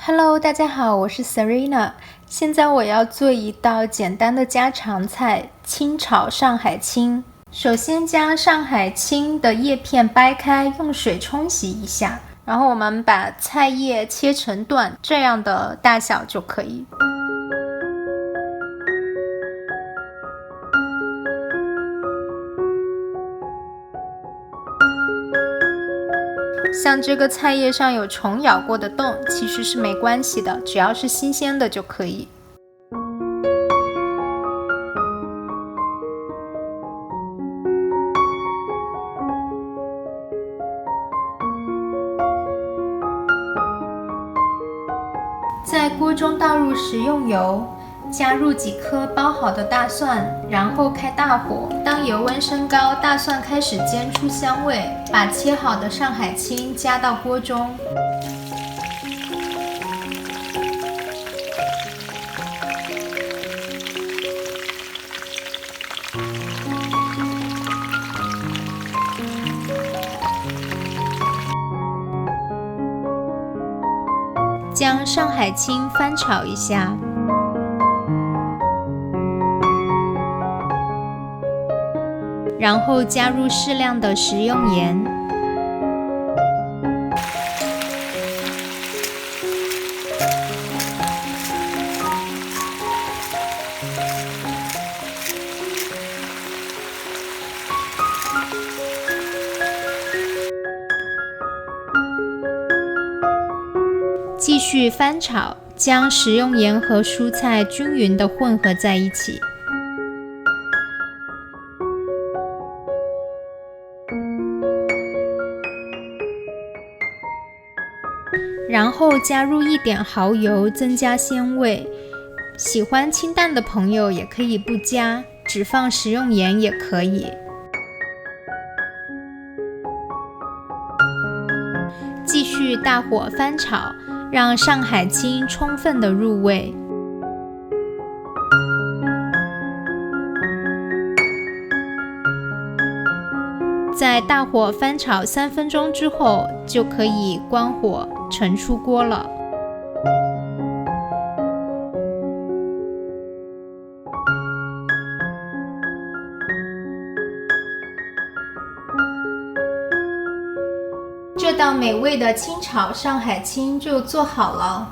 Hello，大家好，我是 Serena。现在我要做一道简单的家常菜——清炒上海青。首先将上海青的叶片掰开，用水冲洗一下，然后我们把菜叶切成段，这样的大小就可以。像这个菜叶上有虫咬过的洞，其实是没关系的，只要是新鲜的就可以。在锅中倒入食用油，加入几颗剥好的大蒜，然后开大火。当油温升高，大蒜开始煎出香味，把切好的上海青加到锅中。将上海青翻炒一下，然后加入适量的食用盐，继续翻炒，将食用盐和蔬菜均匀地混合在一起。然后加入一点蚝油，增加鲜味。喜欢清淡的朋友也可以不加，只放食用盐也可以。继续大火翻炒，让上海青充分的入味。在大火翻炒3分钟之后，就可以关火盛出锅了。这道美味的清炒上海青就做好了。